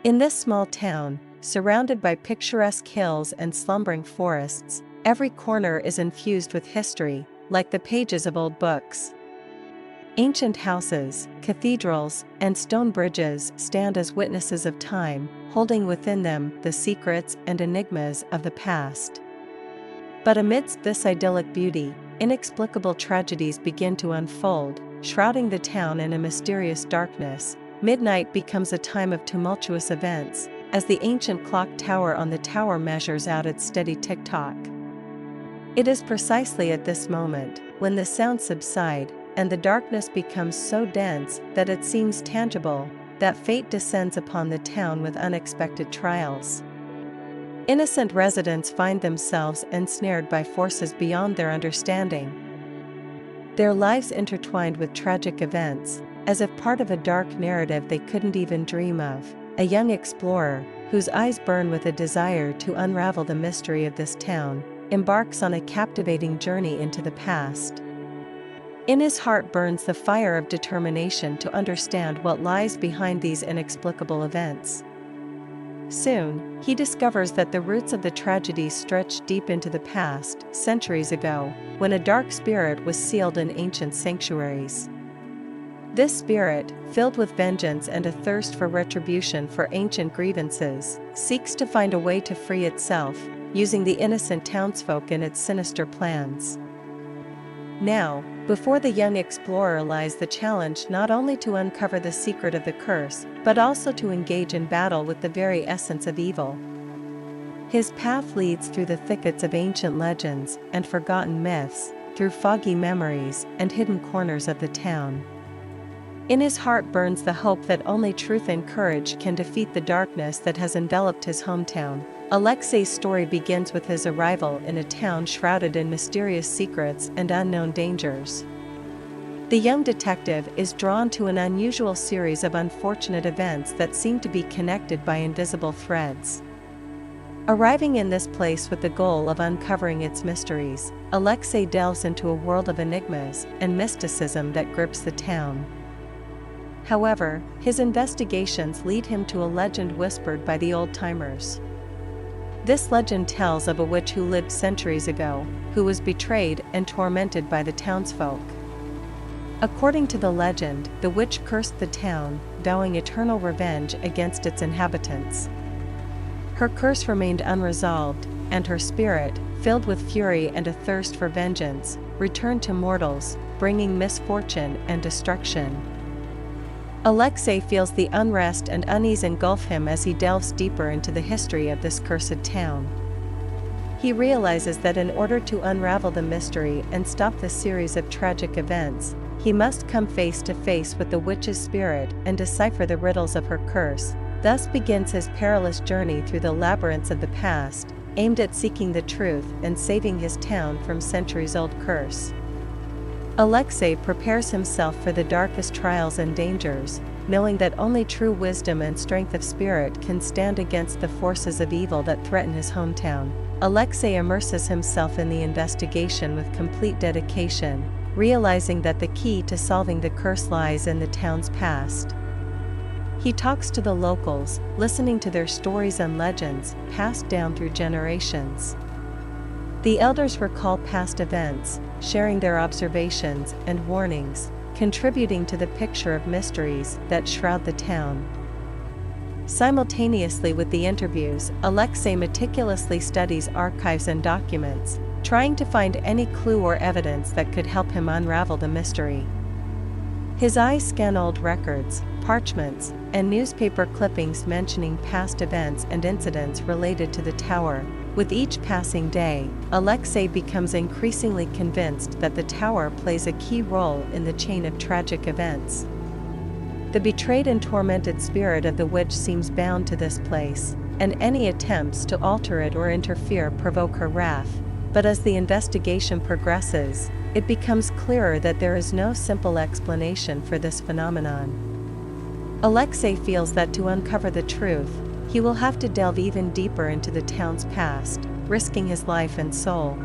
In this small town, surrounded by picturesque hills and slumbering forests, every corner is infused with history, like the pages of old books. Ancient houses, cathedrals, and stone bridges stand as witnesses of time, holding within them the secrets and enigmas of the past. But amidst this idyllic beauty, inexplicable tragedies begin to unfold, shrouding the town in a mysterious darkness. Midnight becomes a time of tumultuous events, as the ancient clock tower on the tower measures out its steady tick-tock. It is precisely at this moment, when the sounds subside, and the darkness becomes so dense that it seems tangible, that fate descends upon the town with unexpected trials. Innocent residents find themselves ensnared by forces beyond their understanding. Their lives intertwined with tragic events, as if part of a dark narrative they couldn't even dream of. A young explorer, whose eyes burn with a desire to unravel the mystery of this town, embarks on a captivating journey into the past. In his heart burns the fire of determination to understand what lies behind these inexplicable events. Soon, he discovers that the roots of the tragedies stretch deep into the past, centuries ago, when a dark spirit was sealed in ancient sanctuaries. This spirit, filled with vengeance and a thirst for retribution for ancient grievances, seeks to find a way to free itself, using the innocent townsfolk in its sinister plans. Now, before the young explorer lies the challenge not only to uncover the secret of the curse, but also to engage in battle with the very essence of evil. His path leads through the thickets of ancient legends and forgotten myths, through foggy memories and hidden corners of the town. In his heart burns the hope that only truth and courage can defeat the darkness that has enveloped his hometown. Alexei's story begins with his arrival in a town shrouded in mysterious secrets and unknown dangers. The young detective is drawn to an unusual series of unfortunate events that seem to be connected by invisible threads. Arriving in this place with the goal of uncovering its mysteries, Alexei delves into a world of enigmas and mysticism that grips the town. However, his investigations lead him to a legend whispered by the old-timers. This legend tells of a witch who lived centuries ago, who was betrayed and tormented by the townsfolk. According to the legend, the witch cursed the town, vowing eternal revenge against its inhabitants. Her curse remained unresolved, and her spirit, filled with fury and a thirst for vengeance, returned to mortals, bringing misfortune and destruction. Alexei feels the unrest and unease engulf him as he delves deeper into the history of this cursed town. He realizes that in order to unravel the mystery and stop the series of tragic events, he must come face to face with the witch's spirit and decipher the riddles of her curse. Thus begins his perilous journey through the labyrinths of the past, aimed at seeking the truth and saving his town from centuries-old curse. Alexei prepares himself for the darkest trials and dangers, knowing that only true wisdom and strength of spirit can stand against the forces of evil that threaten his hometown. Alexei immerses himself in the investigation with complete dedication, realizing that the key to solving the curse lies in the town's past. He talks to the locals, listening to their stories and legends, passed down through generations. The elders recall past events, sharing their observations and warnings, contributing to the picture of mysteries that shroud the town. Simultaneously with the interviews, Alexei meticulously studies archives and documents, trying to find any clue or evidence that could help him unravel the mystery. His eyes scan old records, parchments, and newspaper clippings mentioning past events and incidents related to the tower. With each passing day, Alexei becomes increasingly convinced that the tower plays a key role in the chain of tragic events. The betrayed and tormented spirit of the witch seems bound to this place, and any attempts to alter it or interfere provoke her wrath. But as the investigation progresses, it becomes clearer that there is no simple explanation for this phenomenon. Alexei feels that to uncover the truth, he will have to delve even deeper into the town's past, risking his life and soul.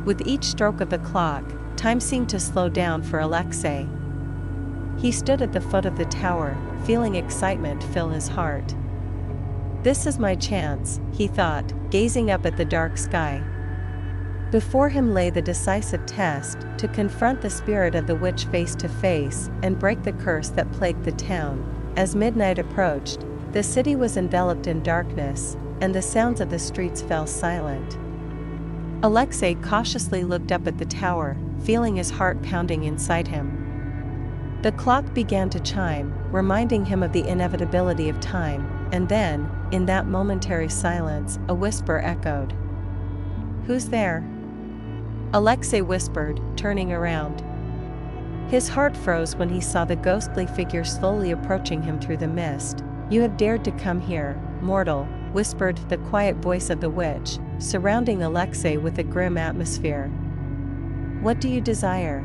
With each stroke of the clock, time seemed to slow down for Alexei. He stood at the foot of the tower, feeling excitement fill his heart. This is my chance, he thought, gazing up at the dark sky. Before him lay the decisive test, to confront the spirit of the witch face to face and break the curse that plagued the town. As midnight approached, the city was enveloped in darkness, and the sounds of the streets fell silent. Alexei cautiously looked up at the tower, feeling his heart pounding inside him. The clock began to chime, reminding him of the inevitability of time, and then, in that momentary silence, a whisper echoed. "Who's there?" Alexei whispered, turning around. His heart froze when he saw the ghostly figure slowly approaching him through the mist. "You have dared to come here, mortal," whispered the quiet voice of the witch, surrounding Alexei with a grim atmosphere. "What do you desire?"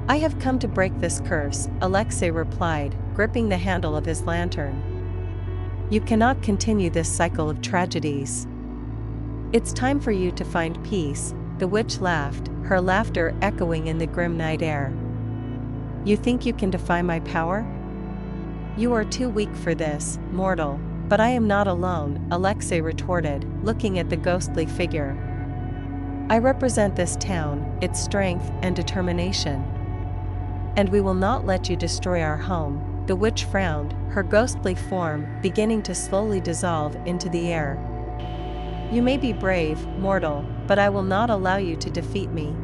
"I have come to break this curse," Alexei replied, gripping the handle of his lantern. "You cannot continue this cycle of tragedies. It's time for you to find peace." The witch laughed, her laughter echoing in the grim night air. "You think you can defy my power? You are too weak for this, mortal." "But I am not alone," Alexei retorted, looking at the ghostly figure. "I represent this town, its strength and determination. And we will not let you destroy our home." The witch frowned, her ghostly form beginning to slowly dissolve into the air. "You may be brave, mortal, but I will not allow you to defeat me.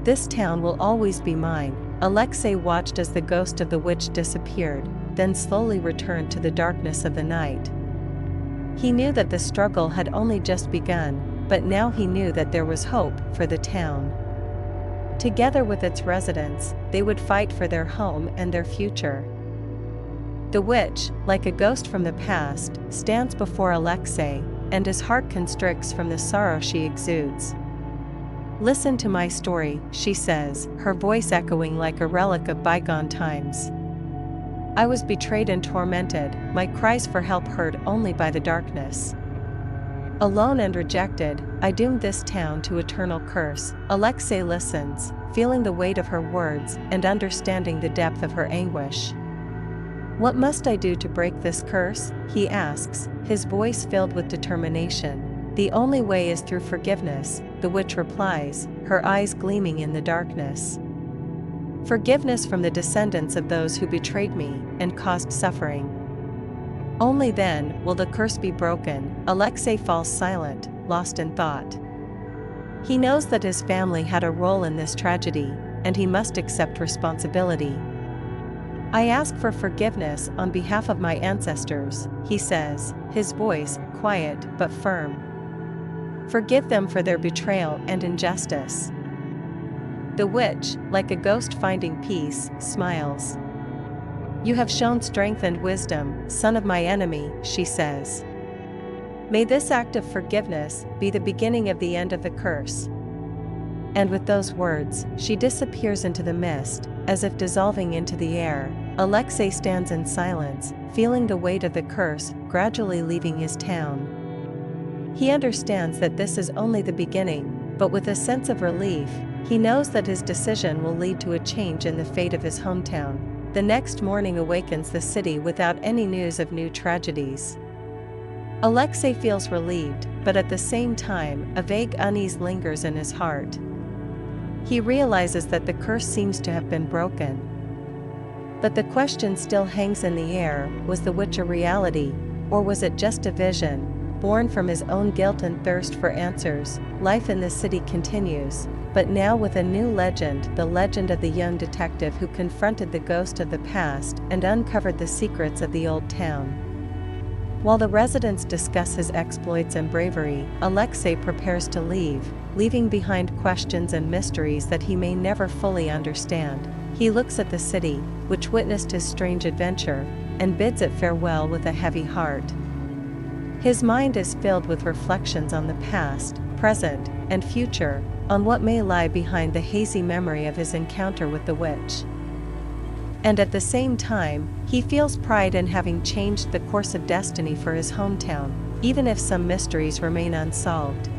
This town will always be mine." Alexei watched as the ghost of the witch disappeared, then slowly returned to the darkness of the night. He knew that the struggle had only just begun, but now he knew that there was hope for the town. Together with its residents, they would fight for their home and their future. The witch, like a ghost from the past, stands before Alexei, and his heart constricts from the sorrow she exudes. "Listen to my story," she says, her voice echoing like a relic of bygone times. "I was betrayed and tormented, my cries for help heard only by the darkness. Alone and rejected, I doomed this town to eternal curse." Alexei listens, feeling the weight of her words and understanding the depth of her anguish. "What must I do to break this curse?" he asks, his voice filled with determination. "The only way is through forgiveness," the witch replies, her eyes gleaming in the darkness. "Forgiveness from the descendants of those who betrayed me and caused suffering. Only then will the curse be broken." Alexei falls silent, lost in thought. He knows that his family had a role in this tragedy, and he must accept responsibility. "I ask for forgiveness on behalf of my ancestors," he says, his voice quiet but firm. "Forgive them for their betrayal and injustice." The witch, like a ghost finding peace, smiles. "You have shown strength and wisdom, son of my enemy," she says. "May this act of forgiveness be the beginning of the end of the curse." And with those words, she disappears into the mist, as if dissolving into the air. Alexei stands in silence, feeling the weight of the curse gradually leaving his town. He understands that this is only the beginning, but with a sense of relief, he knows that his decision will lead to a change in the fate of his hometown. The next morning awakens the city without any news of new tragedies. Alexei feels relieved, but at the same time, a vague unease lingers in his heart. He realizes that the curse seems to have been broken. But the question still hangs in the air: was the witch a reality, or was it just a vision, born from his own guilt and thirst for answers? Life in the city continues, but now with a new legend, the legend of the young detective who confronted the ghost of the past and uncovered the secrets of the old town. While the residents discuss his exploits and bravery, Alexei prepares to leave, leaving behind questions and mysteries that he may never fully understand. He looks at the city, which witnessed his strange adventure, and bids it farewell with a heavy heart. His mind is filled with reflections on the past, present, and future, on what may lie behind the hazy memory of his encounter with the witch. And at the same time, he feels pride in having changed the course of destiny for his hometown, even if some mysteries remain unsolved.